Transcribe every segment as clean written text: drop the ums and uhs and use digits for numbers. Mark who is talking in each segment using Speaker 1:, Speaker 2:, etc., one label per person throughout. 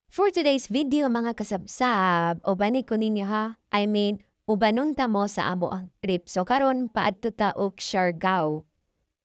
Speaker 1: For today's video mga kasabsab, ubanig ko ninyo ha. Ubanon ta mo sa amo ang trip. So karon paadto ta og Siargao.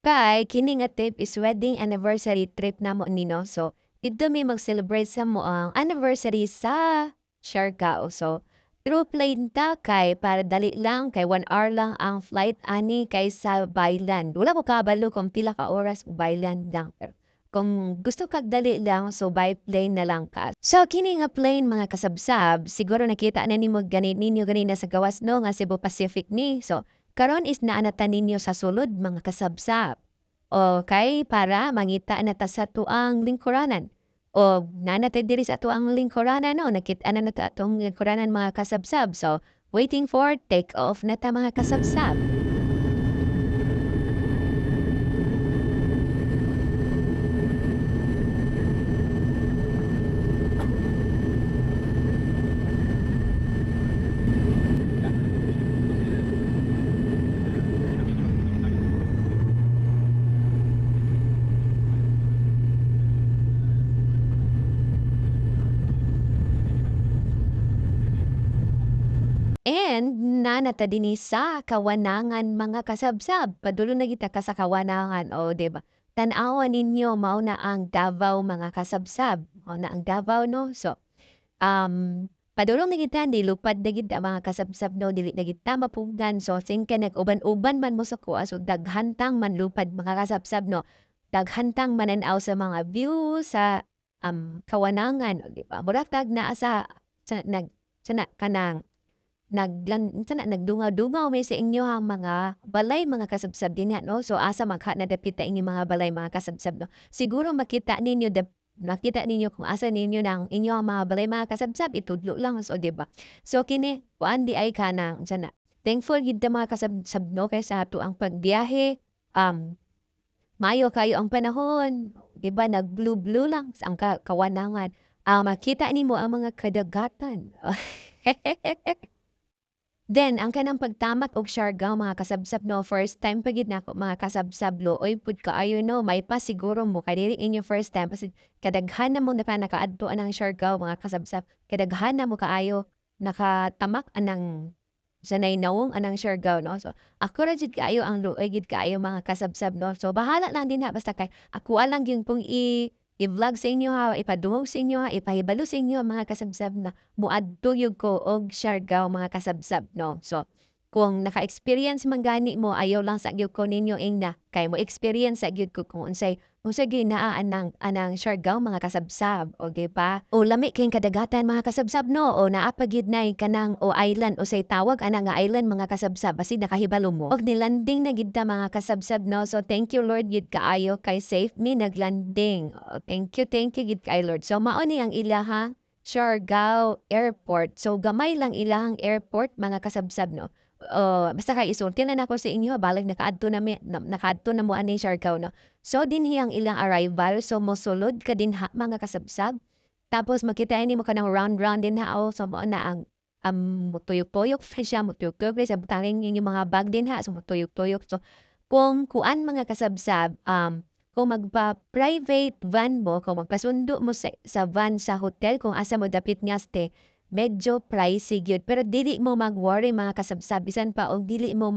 Speaker 1: Kay kini nga trip is wedding anniversary trip namo nino. So dito mi mag-celebrate sa mo ang anniversary sa Siargao. So through plane ta kay para dali lang kay 1 hour lang ang flight ani kay sa Baylan. Wala ko kabalo kung pila ka oras Baylan lang. Pero kung gusto kag dali lang, so by plane na lang ka. So kini nga plane mga kasabsab, siguro nakita na nimo gani ninyo ganina sa gawas no nga Cebu Pacific ni. So karon is naanatan ninyo sa sulod mga kasabsab. Okay, para mangita na ta sa tuang lingkuranan. O nanatay diri sa tuang lingkuranan no, nakita na ta atong lingkuranan mga kasabsab. So waiting for take off na ta mga kasabsab. And nanata dinhi sa Kawanangan mga kasabsab, padulong na kita ka sa Kawanangan, o 'di ba? Tan-awan ninyo mao na ang Davao mga kasabsab, mao na ang Davao 'no. So, padulong na kita nilupad na gid ang mga kasabsab 'no, dili na kita mapunggan. So, singke nag-uban-uban man mo sa kuha, so daghantang manlupad mga kasabsab 'no. Daghantang manan-aw sa mga view sa, Kawanangan, o 'di ba? Murag tag naa sa nag sana kanang unsa na nagdungaw-dungaw may sa inyong mga balay mga kasabsab dinha 'no. So asa magha na dapit ta inyong mga balay mga kasabsab 'no. Siguro makita ninyo kung asa ninyo ng inyong mga balay mga kasabsab, itudlo lang so 'di ba. So kini kuan di ay kanang unsa na, thankful gid ta mga kasabsab 'no kay sa ato ang pagbiyahe, maayo kayo ang panahon, 'di ba nag-blue-blue lang ang kawanangan. Makita nimo ang mga kadagatan. Then ang kanang pagtamak og Siargao mga kasabsab 'no, first time pa gid nako mga kasabsab, luoy pud kaayo 'no, may pa siguro mo kay dili inyo first time kasi kadaghan na mo nakaadto anang Siargao mga kasabsab, kadaghan na mo kaayo nakatamak anang sanay nawong anang Siargao 'no. So ako ra jud kaayo ang luoy gid kaayo mga kasabsab 'no. So bahala lang din ha basta kay ako lang gyud pong i-vlog sa inyo ha, ipadungog sa inyo ha, ipahibalo sa inyo mga kasabsab na moadto gyud ko og Siargao mga kasabsab 'no. So, kung naka-experience man gani mo ayaw lang sa gyud ko ninyo ingna kay mo experience sa gyud ko kung unsay gyud naa anang Siargao mga kasabsab, o di ba? O lami kayong kadagatan mga kasabsab 'no, o naa pa gyud nay kanang o island o say tawag ana nga island mga kasabsab basi nakahibalo mo. Og nilanding na gid ta mga kasabsab 'no. So, thank you Lord gid kaayo kay safe mi naglanding. Thank you gid kay Lord. So, mao ni ang ilahang Siargao Airport. So, gamay lang ilahang airport mga kasabsab 'no. Basta kay isulti na nako sa inyo balag nakaadto na mo ani Siargao 'no. So, dinhi ang ilang arrival. So, mosulod ka dinha mga kasabsab. Tapos makita nimo kanang round dinha so mao na ang mutuyok-tuyok pa siya, mutuyok-tuyok pa siya butangin inyong mga bag dinha so mutuyok-tuyok. So, kung kuan mga kasabsab, kung magpa-private van mo, kung magpasundo mo sa van sa hotel kung asa mo dapit nga stay, medyo pricey gyud. Pero dili mo mag-worry mga kasabsab, bisan pa og dili mo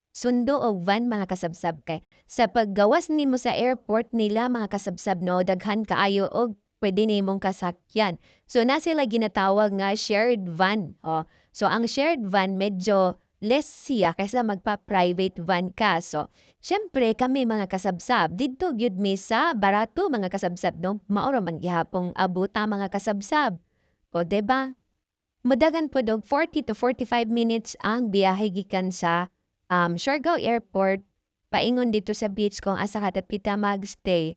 Speaker 1: sundo og van mga kasabsab kay sa paggawas nimo sa airport nila mga kasabsab 'no, daghan kaayo og puwede nimong kasakyan. So na sila ginatawag nga shared van, So ang shared van medyo less siya kaysa magpa-private van ka. So siyempre kami mga kasabsab didto gyud mi sa barato mga kasabsab 'no, mao ra man gihapong abuta mga kasabsab, o 'di ba? Modagan pod og 40 to 45 minutes ang biyahe gikan sa, Siargao Airport paingon dito sa beach kung asa ka dapita mag-stay.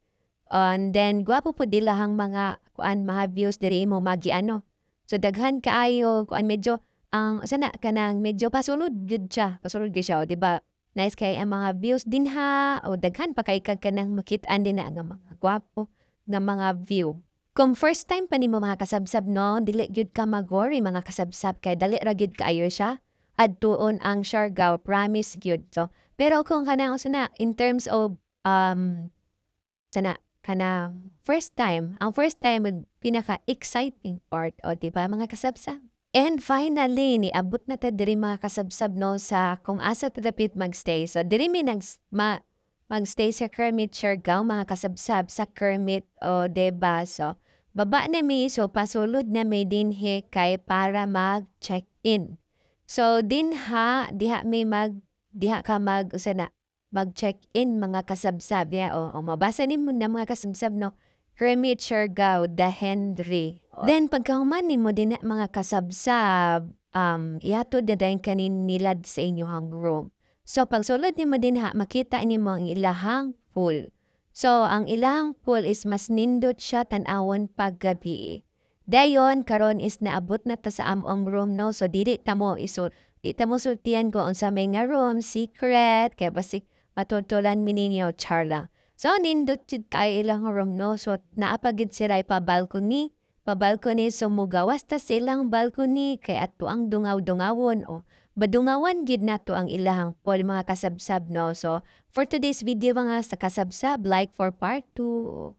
Speaker 1: And then gwapo pod ilahang mga kuan, mga views diri imo magiano. So daghan kaayo kuan medyo ang sana kanang medyo pasulod pasulod gyud siya, o 'di ba? Nice kay ang mga views dinha o daghan pa kay kag kanang makit-an dinha nga mga gwapo nga mga view. Kung first time pa nimo mga kasabsab 'no, dili gyud ka mag-worry mga kasabsab kay dali ra gyud kaayo siya. Adtuon ang Siargao, promise gyud. So, pero kung kanang sana in terms of, sana first time, ang first time pinaka-exciting part, o 'di ba mga kasabsab? And finally, niabot na ta diri mga kasabsab 'no, sa kung asa ta dapit magstay. So diri mi magstay sa Kermit, Siargao mga kasabsab, sa Kermit, o 'di ba? So baba na mi, so pasulod na mi dinhi kay para mag-check-in. So diha ka usa na, mag-check-in mga kasabsab, ya, o mabasa nimo na mga kasabsab 'no, Kermit, Siargao, The Henry. Then pagkahuman nimo dinha mga kasabsab, ihatod na dayon nilad sa inyong room. So pagsulod nimo dinha makita nimo ang ilahang pool. So ang ilahang pool is mas nindot siya tan-awon paggabi. Dayon karon is naabot na ta sa among room 'no, so di ta mo sultihan kung unsa may nga room, secret, kay basig matutulan mi ninyo, char lang. So nindot jud kaayo ilang room 'no, so naa pa gid sila pa-balcony, so mogawas ta sa ilang balcony kay ato ang dungaw-dungawon, o badungawan gid nato ang ilahang pool mga kasabsab 'no. So for today's video mga sa kasabsab, like for part 2.